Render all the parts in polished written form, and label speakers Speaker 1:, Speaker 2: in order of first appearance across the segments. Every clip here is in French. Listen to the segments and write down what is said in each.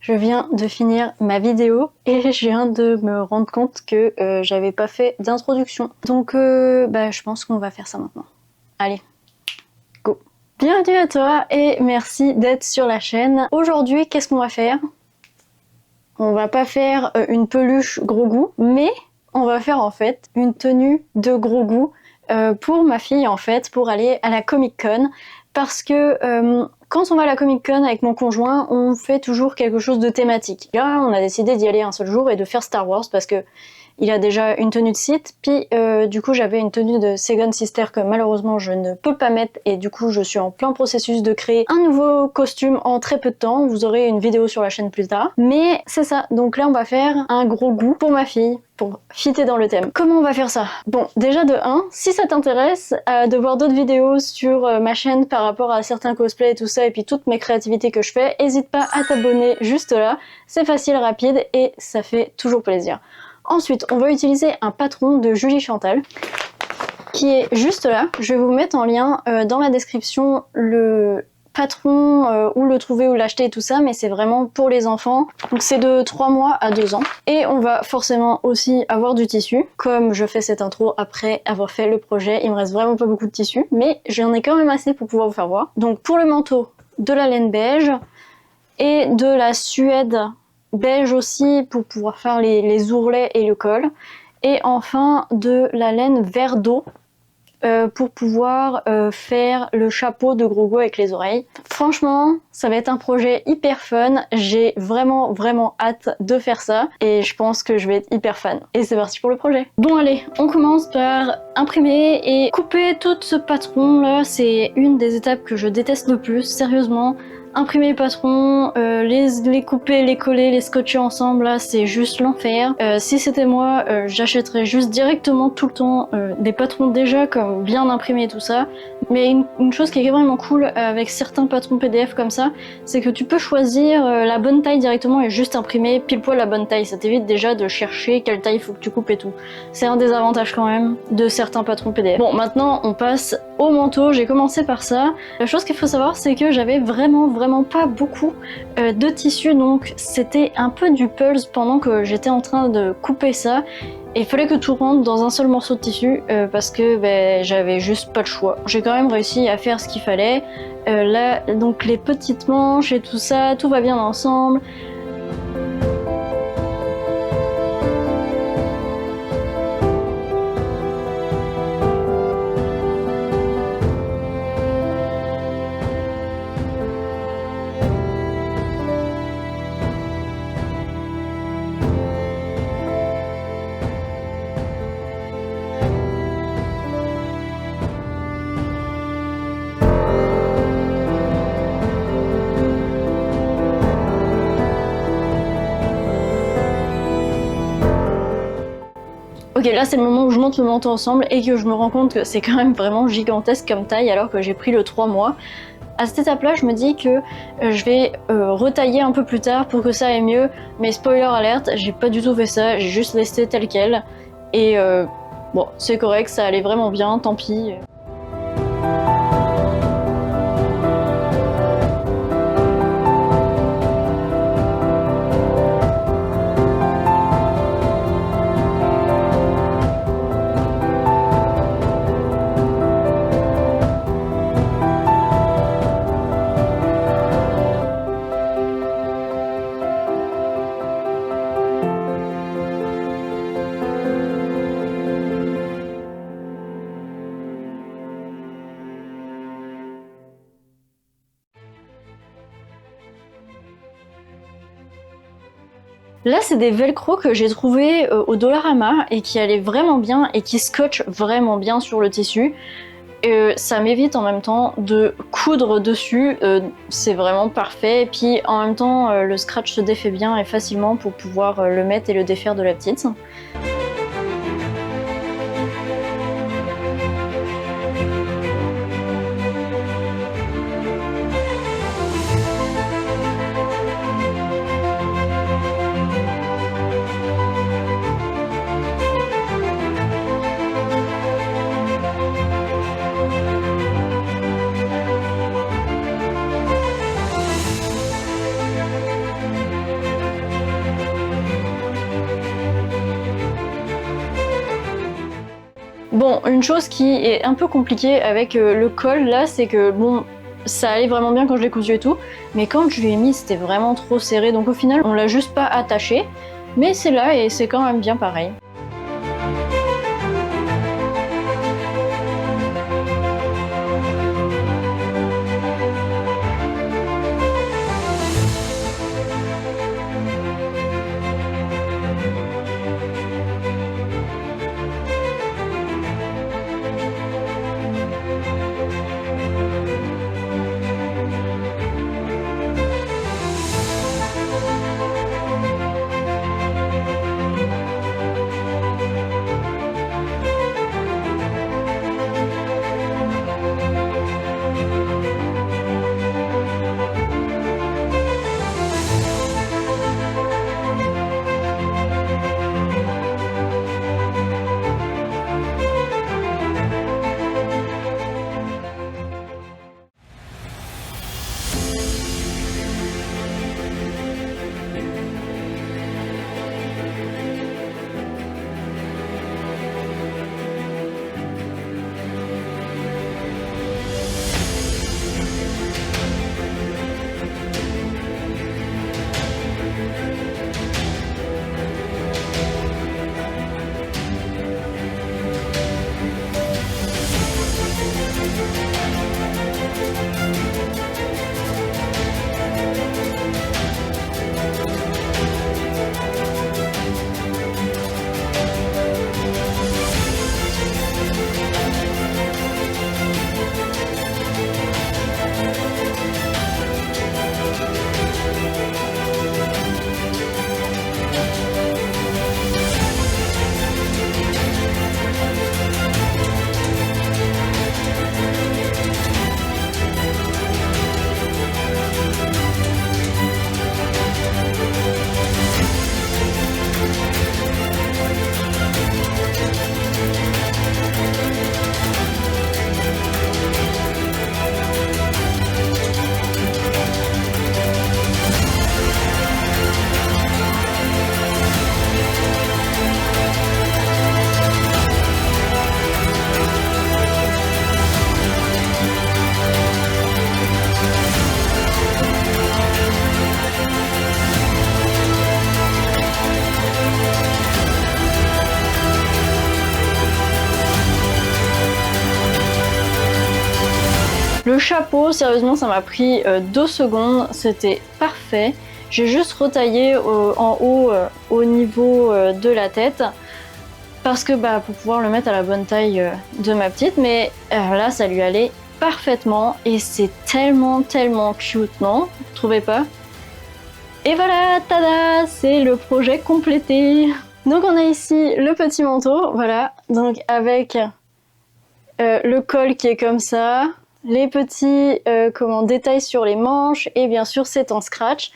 Speaker 1: Je viens de finir ma vidéo et je viens de me rendre compte que j'avais pas fait d'introduction. Donc je pense qu'on va faire ça maintenant. Allez, go! Bienvenue à toi et merci d'être sur la chaîne. Aujourd'hui, qu'est-ce qu'on va faire? On va pas faire une peluche gros goût, mais on va faire en fait une tenue de gros goût pour ma fille en fait, pour aller à la Comic Con. Parce que quand on va à la Comic Con avec mon conjoint, on fait toujours quelque chose de thématique. Là, on a décidé d'y aller un seul jour et de faire Star Wars parce que il a déjà une tenue de Sith, puis du coup j'avais une tenue de Second Sister que malheureusement je ne peux pas mettre et du coup je suis en plein processus de créer un nouveau costume en très peu de temps. Vous aurez une vidéo sur la chaîne plus tard. Mais c'est ça, donc là on va faire un gros goût pour ma fille, pour fitter dans le thème. Comment on va faire ça? Bon, déjà de 1, si ça t'intéresse de voir d'autres vidéos sur ma chaîne par rapport à certains cosplays et tout ça, et puis toutes mes créativités que je fais, n'hésite pas à t'abonner juste là. C'est facile, rapide et ça fait toujours plaisir. Ensuite, on va utiliser un patron de Julie Chantal qui est juste là. Je vais vous mettre en lien dans la description le patron, où le trouver, où l'acheter et tout ça, mais c'est vraiment pour les enfants. Donc c'est de 3 mois à 2 ans. Et on va forcément aussi avoir du tissu. Comme je fais cette intro après avoir fait le projet, il me reste vraiment pas beaucoup de tissu, mais j'en ai quand même assez pour pouvoir vous faire voir. Donc pour le manteau, de la laine beige et de la suède beige aussi pour pouvoir faire les ourlets et le col, et enfin de la laine vert d'eau pour pouvoir faire le chapeau de Grogu avec les oreilles. Franchement, ça va être un projet hyper fun, j'ai vraiment hâte de faire ça et je pense que je vais être hyper fan. Et c'est parti pour le projet. Bon allez, on commence par imprimer et couper tout ce patron là, c'est une des étapes que je déteste le plus, sérieusement. Imprimer les patrons, les couper, les coller, les scotcher ensemble, là c'est juste l'enfer. Si c'était moi, j'achèterais juste directement tout le temps des patrons déjà comme bien imprimés et tout ça. Mais une chose qui est vraiment cool avec certains patrons PDF comme ça, c'est que tu peux choisir la bonne taille directement et juste imprimer pile poil la bonne taille. Ça t'évite déjà de chercher quelle taille il faut que tu coupes et tout. C'est un des avantages quand même de certains patrons PDF. Bon, maintenant on passe au manteau, j'ai commencé par ça. La chose qu'il faut savoir, c'est que j'avais vraiment pas beaucoup de tissu, donc c'était un peu du pulse pendant que j'étais en train de couper ça. Et il fallait que tout rentre dans un seul morceau de tissu parce que j'avais juste pas le choix. J'ai quand même réussi à faire ce qu'il fallait. Là, donc les petites manches et tout ça, tout va bien ensemble. Ok, là c'est le moment où je monte le manteau ensemble et que je me rends compte que c'est quand même vraiment gigantesque comme taille alors que j'ai pris le 3 mois. À cette étape-là, je me dis que je vais retailler un peu plus tard pour que ça aille mieux, mais spoiler alerte, j'ai pas du tout fait ça, j'ai juste laissé tel quel. Et bon, c'est correct, ça allait vraiment bien, tant pis. Là, c'est des velcro que j'ai trouvé au Dollarama et qui allaient vraiment bien et qui scotchent vraiment bien sur le tissu. Ça m'évite en même temps de coudre dessus, c'est vraiment parfait. Et puis en même temps, le scratch se défait bien et facilement pour pouvoir le mettre et le défaire de la petite. Bon, une chose qui est un peu compliquée avec le col là, c'est que bon, ça allait vraiment bien quand je l'ai cousu et tout, mais quand je lui ai mis, c'était vraiment trop serré, donc au final, on l'a juste pas attaché, mais c'est là et c'est quand même bien pareil. Le chapeau, sérieusement, ça m'a pris 2 secondes, c'était parfait. J'ai juste retaillé en haut au niveau de la tête parce que pour pouvoir le mettre à la bonne taille de ma petite, mais là ça lui allait parfaitement et c'est tellement cute, non? Vous trouvez pas? Et voilà, tada, c'est le projet complété. Donc on a ici le petit manteau, voilà, donc avec le col qui est comme ça, les petits détails sur les manches et bien sûr c'est en scratch.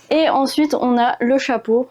Speaker 1: Et ensuite on a le chapeau.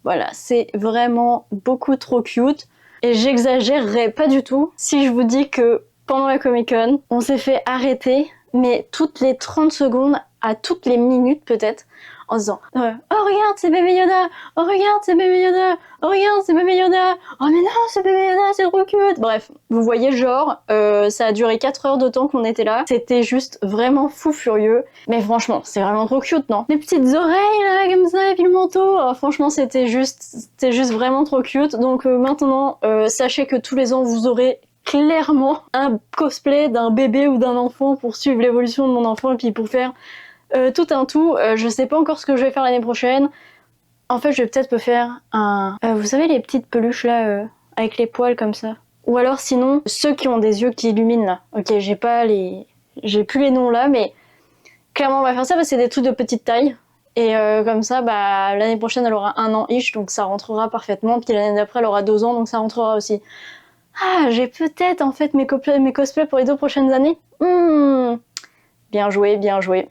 Speaker 1: Voilà, c'est vraiment beaucoup trop cute. Et j'exagérerai pas du tout si je vous dis que pendant la Comic Con, on s'est fait arrêter, mais toutes les 30 secondes, à toutes les minutes peut-être, en se disant « Oh regarde, c'est bébé Yoda! Oh regarde, c'est bébé Yoda! Oh regarde, c'est bébé Yoda! Oh mais non, c'est bébé Yoda, c'est trop cute !» Bref, vous voyez le genre, ça a duré 4 heures de temps qu'on était là. C'était juste vraiment fou furieux. Mais franchement, c'est vraiment trop cute, non? Les petites oreilles là, comme ça, et puis le manteau. Oh, franchement, c'était juste vraiment trop cute. Donc maintenant, sachez que tous les ans, vous aurez clairement un cosplay d'un bébé ou d'un enfant pour suivre l'évolution de mon enfant et puis pour faire tout un tout. Je sais pas encore ce que je vais faire l'année prochaine. En fait, je vais peut-être me faire un... vous savez les petites peluches là, avec les poils comme ça? Ou alors sinon, ceux qui ont des yeux qui illuminent là. Ok, j'ai plus les noms là, mais clairement on va faire ça parce que c'est des trucs de petite taille. Et comme ça, l'année prochaine elle aura 1 an ish, donc ça rentrera parfaitement. Puis l'année d'après elle aura 2 ans, donc ça rentrera aussi. Ah, j'ai peut-être en fait mes cosplays pour les 2 prochaines années. Bien joué, bien joué.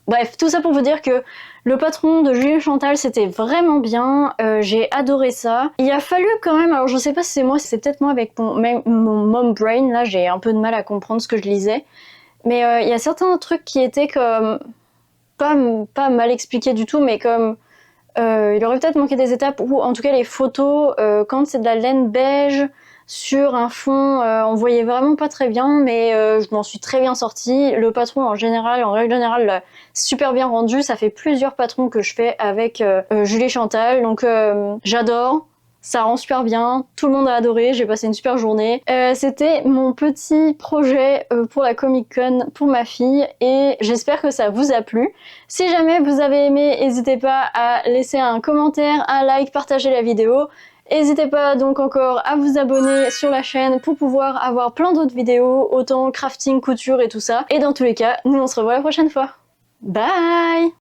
Speaker 1: Bref, tout ça pour vous dire que le patron de Julie Chantal, c'était vraiment bien. J'ai adoré ça. Il a fallu quand même, alors je sais pas si c'est moi, c'est peut-être moi avec mon mom brain, là j'ai un peu de mal à comprendre ce que je lisais. Mais il y a certains trucs qui étaient comme... Pas mal expliqués du tout, mais comme... il aurait peut-être manqué des étapes, ou en tout cas les photos, quand c'est de la laine beige sur un fond, on voyait vraiment pas très bien, mais je m'en suis très bien sortie. Le patron en général, en règle générale, l'a super bien rendu. Ça fait plusieurs patrons que je fais avec Julie Chantal, donc j'adore. Ça rend super bien, tout le monde a adoré, j'ai passé une super journée. C'était mon petit projet pour la Comic Con pour ma fille et j'espère que ça vous a plu. Si jamais vous avez aimé, n'hésitez pas à laisser un commentaire, un like, partager la vidéo. N'hésitez pas donc encore à vous abonner sur la chaîne pour pouvoir avoir plein d'autres vidéos, autant crafting, couture et tout ça. Et dans tous les cas, nous on se revoit la prochaine fois. Bye!